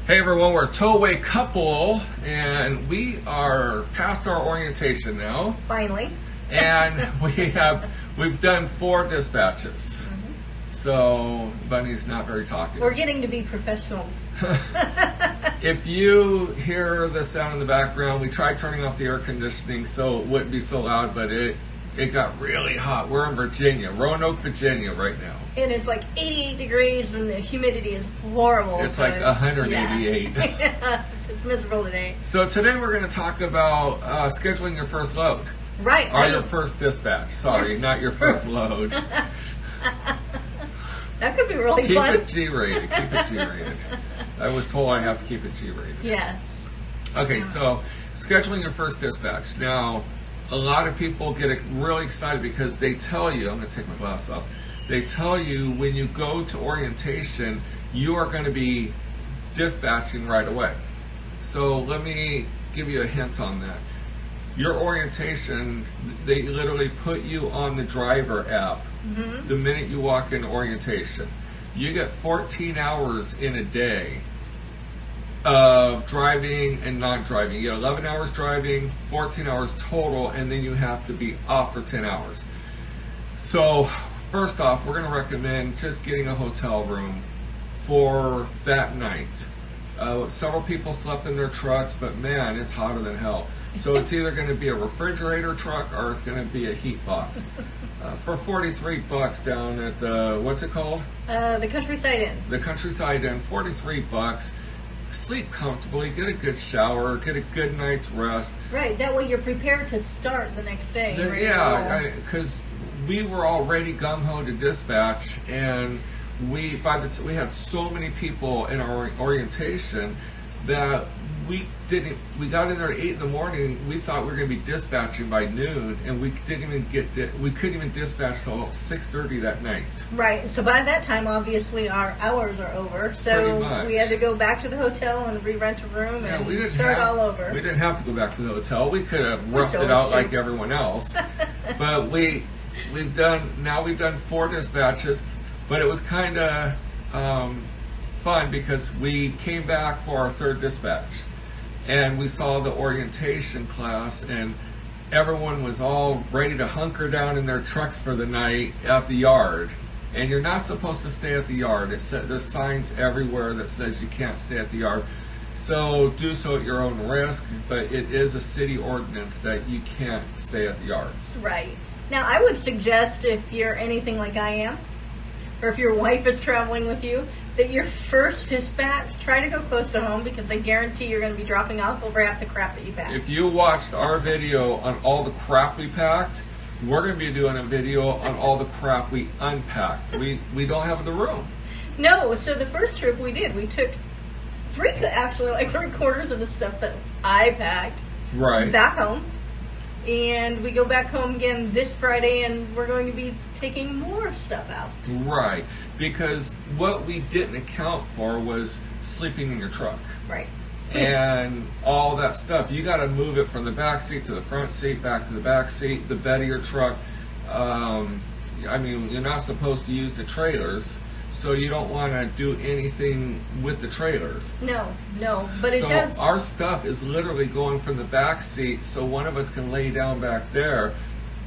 Hey everyone, we're TowawayCouple, and we are past our orientation now. Finally. And we've done 4 dispatches. Mm-hmm. So Bunny's not very talkative. We're getting to be professionals. If you hear the sound in the background, we tried turning off the air conditioning so it wouldn't be so loud, but it got really hot. We're in Virginia, Roanoke, Virginia right now. And it's like 88 degrees and the humidity is horrible. It's like 188. Yeah, it's miserable today. So today we're going to talk about scheduling your first load. Right. Or your first dispatch. Sorry, not your first load. That could be really fun. Keep it G-rated. Keep it G-rated. I was told I have to keep it G-rated. Yes. Okay, so scheduling your first dispatch. Now, a lot of people get really excited because they tell you, I'm going to take my glasses off, they tell you when you go to orientation, you are going to be dispatching right away. So let me give you a hint on that. Your orientation, they literally put you on the driver app the minute you walk into orientation. You get 14 hours in a day of driving and not driving. You get 11 hours driving, 14 hours total, and then you have to be off for 10 hours. So first off, we're going to recommend just getting a hotel room for that night. Several people slept in their trucks, but man, it's hotter than hell. So it's either going to be a refrigerator truck or it's going to be a heat box. For $43 down at the, what's it called? The Countryside Inn. The Countryside Inn, $43. Sleep comfortably, get a good shower, get a good night's rest. Right, that way you're prepared to start the next day. Yeah, because we were already gung-ho to dispatch, and we had so many people in our orientation that we got in there at 8 in the morning. We thought we were going to be dispatching by noon, and we couldn't even dispatch till 6:30 that night. Right. So by that time, obviously our hours are over. So we had to go back to the hotel and re-rent a room and start all over. We didn't have to go back to the hotel. We could have roughed it out like everyone else, but we've done 4 dispatches. But it was kind of fun because we came back for our 3rd dispatch. And we saw the orientation class, and everyone was all ready to hunker down in their trucks for the night at the yard. And you're not supposed to stay at the yard. There's signs everywhere that says you can't stay at the yard. So do so at your own risk, but it is a city ordinance that you can't stay at the yards. Right. Now, I would suggest if you're anything like I am, or if your wife is traveling with you, that your first dispatch, try to go close to home because I guarantee you're going to be dropping off over half the crap that you packed. If you watched our video on all the crap we packed, we're going to be doing a video on all the crap we unpacked. We don't have the room. No, so the first trip we did, we took 3/4 of the stuff that I packed back home. And we go back home again this Friday, and we're going to be taking more stuff out. Right, because what we didn't account for was sleeping in your truck. Right. And all that stuff. You got to move it from the back seat to the front seat, back to the back seat, the bed of your truck. You're not supposed to use the trailers, so you don't want to do anything with the trailers. No, but it does. So our stuff is literally going from the back seat, so one of us can lay down back there,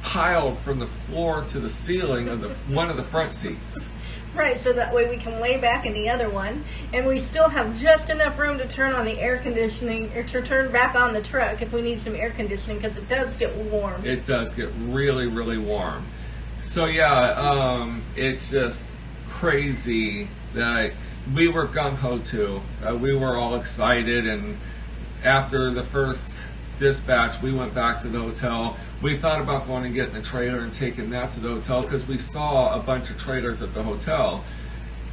piled from the floor to the ceiling of one of the front seats. Right, so that way we can lay back in the other one, and we still have just enough room to turn on the air conditioning, or to turn back on the truck if we need some air conditioning, because it does get warm. It does get really, really warm. So yeah, it's just crazy that we were gung-ho too. We were all excited, and after the first dispatch, we went back to the hotel. We thought about going and getting a trailer and taking that to the hotel because we saw a bunch of trailers at the hotel,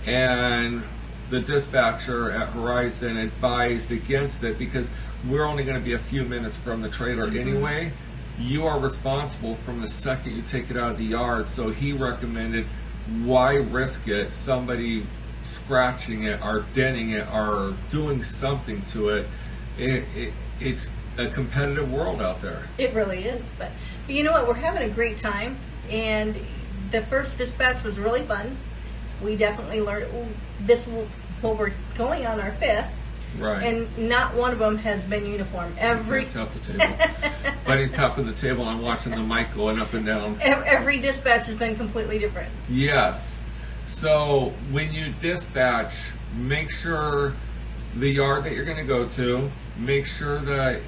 and the dispatcher at Horizon advised against it because we're only going to be a few minutes from the trailer anyway. You are responsible from the second you take it out of the yard, so he recommended, why risk it? Somebody scratching it or denting it or doing something to it. It's a competitive world out there. It really is. But you know what? We're having a great time, and the first dispatch was really fun. We definitely learned this. Well, we're going on our 5th. Right. And not one of them has been uniform. Tap the table. Buddy's tapping the table, and I'm watching the mic going up and down. Every dispatch has been completely different. Yes. So when you dispatch, make sure the yard that you're going to go to, make sure that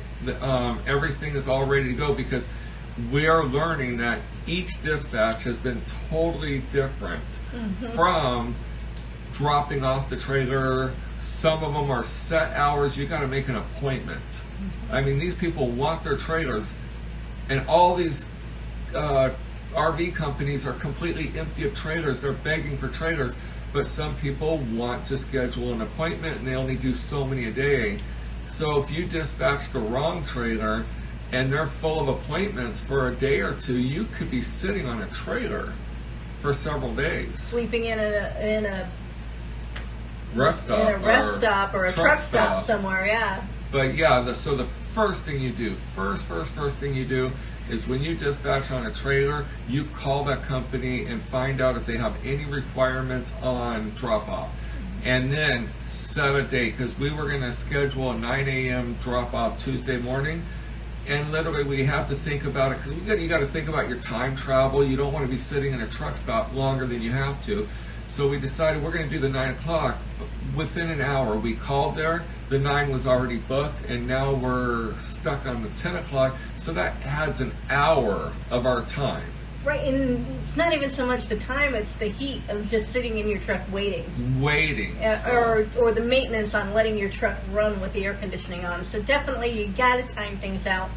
everything is all ready to go, because we are learning that each dispatch has been totally different from dropping off the trailer. Some of them are set hours. You got to make an appointment. I mean, these people want their trailers, and all these RV companies are completely empty of trailers. They're begging for trailers, but some people want to schedule an appointment, and they only do so many a day. So if you dispatch the wrong trailer and they're full of appointments for a day or two, you could be sitting on a trailer for several days, sleeping in a rest stop, or a truck stop somewhere. Yeah. But yeah, so the first thing you do, first thing you do is when you dispatch on a trailer, you call that company and find out if they have any requirements on drop-off. And then set a date, because we were going to schedule a 9 a.m. drop-off Tuesday morning. And literally we have to think about it, because you got to think about your time travel. You don't want to be sitting in a truck stop longer than you have to. So we decided we're going to do the 9 o'clock. Within an hour, we called there. The 9 was already booked, and now we're stuck on the 10 o'clock. So that adds an hour of our time. Right, and it's not even so much the time, it's the heat of just sitting in your truck waiting. Or the maintenance on letting your truck run with the air conditioning on. So definitely you got to time things out.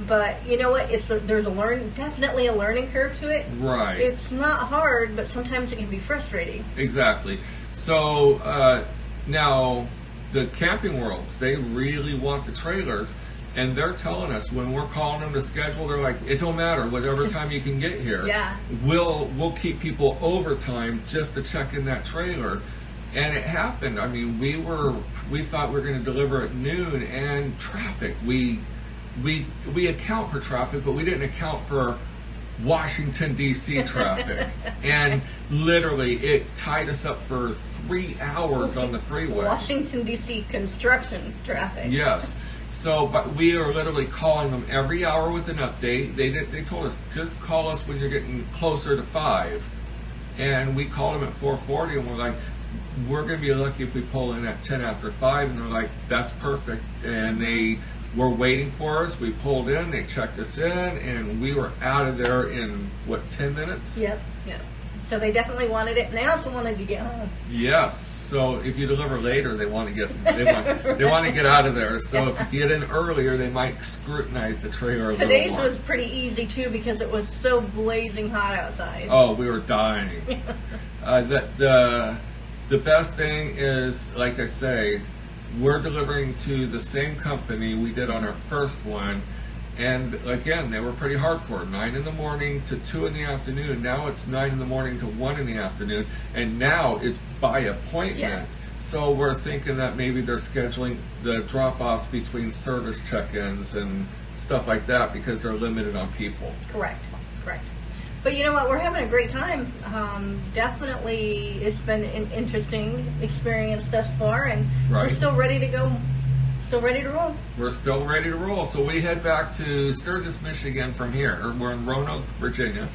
But you know what? There's definitely a learning curve to it. Right. It's not hard, but sometimes it can be frustrating. Exactly. So now the Camping Worlds, they really want the trailers. And they're telling us when we're calling them to schedule, they're like, it don't matter, whatever time you can get here. Yeah. We'll keep people overtime just to check in that trailer. And it happened. I mean, we thought we were going to deliver at noon, and traffic. We account for traffic, but we didn't account for Washington D.C. traffic. And literally, it tied us up for 3 hours on the freeway. Washington D.C. construction traffic. Yes. So, but we are literally calling them every hour with an update. They told us, just call us when you're getting closer to 5. And we called them at 4:40, and we're like, we're going to be lucky if we pull in at 10 after 5. And they're like, that's perfect. And they were waiting for us. We pulled in, they checked us in, and we were out of there in, 10 minutes? Yep. So they definitely wanted it, and they also wanted to get home. Yes. So if you deliver later, they want to get out of there. So if you get in earlier, they might scrutinize the trailer a little more. Today's was pretty easy too, because it was so blazing hot outside. Oh, we were dying. The best thing is, like I say, we're delivering to the same company we did on our first one. And again, they were pretty hardcore. 9 in the morning to 2 in the afternoon. Now it's 9 in the morning to 1 in the afternoon. And now it's by appointment. Yes. So we're thinking that maybe they're scheduling the drop-offs between service check-ins and stuff like that, because they're limited on people. Correct. But you know what? We're having a great time. Definitely, it's been an interesting experience thus far, and We're still ready to go. Still ready to roll. We're still ready to roll. So we head back to Sturgis, Michigan from here. We're in Roanoke, Virginia.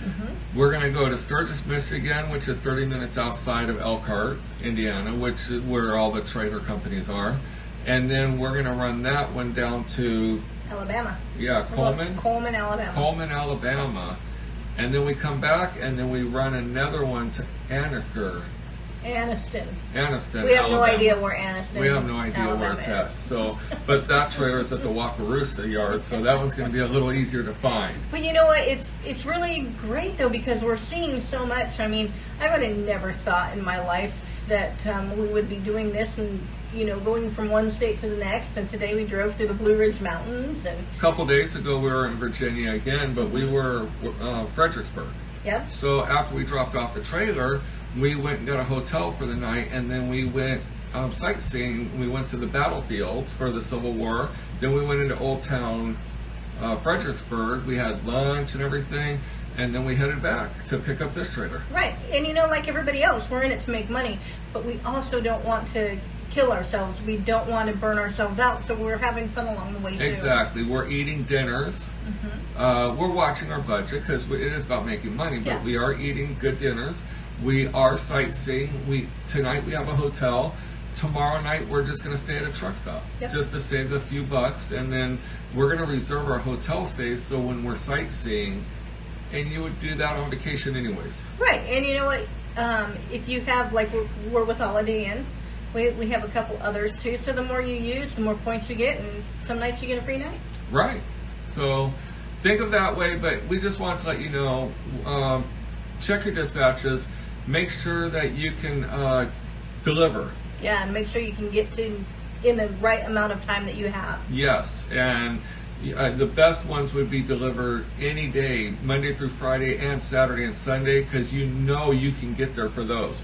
Mm-hmm. We're going to go to Sturgis, Michigan, which is 30 minutes outside of Elkhart, Indiana, which is where all the trailer companies are. And then we're going to run that one down to Alabama. Yeah, Coleman, Alabama. Coleman, Alabama. And then we come back, and then we run another one to Anniston. We have Alabama. no idea where Anniston. We have no idea Alabama where it's at. So, but that trailer is at the Wakarusa yard, so that one's going to be a little easier to find. But you know what? It's really great though, because we're seeing so much. I mean, I would have never thought in my life that we would be doing this and going from one state to the next. And today we drove through the Blue Ridge Mountains. And a couple days ago we were in Virginia again, but we were Fredericksburg. Yep. So after we dropped off the trailer, we went and got a hotel for the night, and then we went sightseeing. We went to the battlefields for the Civil War. Then we went into Old Town Fredericksburg. We had lunch and everything, and then we headed back to pick up this trailer. Right. And like everybody else, we're in it to make money, but we also don't want to kill ourselves. We don't want to burn ourselves out, so we're having fun along the way too. Exactly. We're eating dinners. We're watching our budget because it is about making money, but we are eating good dinners. We are sightseeing. Tonight we have a hotel. Tomorrow night we're just going to stay at a truck stop just to save a few bucks, and then we're going to reserve our hotel stays so when we're sightseeing, and you would do that on vacation anyways. Right, and you know what? If you have, like, we're with Holiday Inn. We have a couple others too. So the more you use, the more points you get, and some nights you get a free night. Right. So think of that way, but we just want to let you know, check your dispatches, make sure that you can deliver. Yeah, and make sure you can get to in the right amount of time that you have. Yes, and the best ones would be delivered any day, Monday through Friday and Saturday and Sunday, because you know you can get there for those.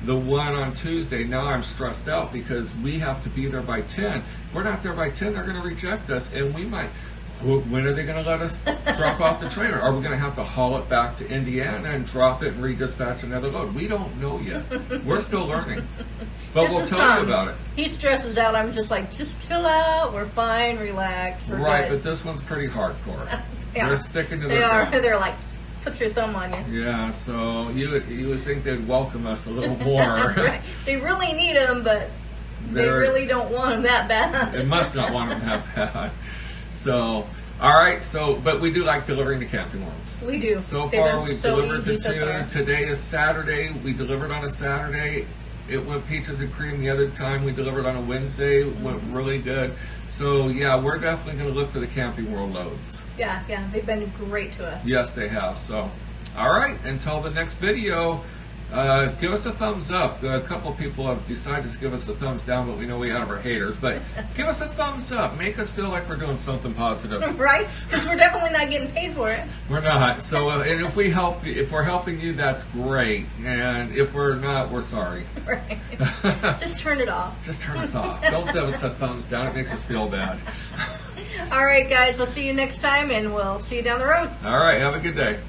The one on Tuesday, now I'm stressed out because we have to be there by 10. If we're not there by 10, they're going to reject us, and we might. When are they going to let us drop off the trailer? Are we going to have to haul it back to Indiana and drop it and redispatch another load? We don't know yet. We're still learning. But we'll tell you about it. He stresses out. I'm just like, just chill out. We're fine. Relax. We're right, good. But this one's pretty hardcore. They're sticking to their guns. They're like, put your thumb on you. Yeah, so you would think they'd welcome us a little more. Right. They really need them, but they really don't want them that bad. They must not want them that bad. So, all right. But we do like delivering to camping worlds. We do. So far, we've delivered to so two. far. Today is Saturday. We delivered on a Saturday. It went peaches and cream. The other time we delivered on a Wednesday. It went really good. So yeah, we're definitely going to look for the Camping World loads. Yeah, they've been great to us. Yes, they have. So, all right. Until the next video. Give us a thumbs up. A couple of people have decided to give us a thumbs down, but we know we have our haters. But give us a thumbs up. Make us feel like we're doing something positive. Right? Because we're definitely not getting paid for it. We're not. So, and if we're helping you, that's great. And if we're not, we're sorry. Right. Just turn it off. Just turn us off. Don't give us a thumbs down. It makes us feel bad. All right, guys. We'll see you next time, and we'll see you down the road. All right. Have a good day.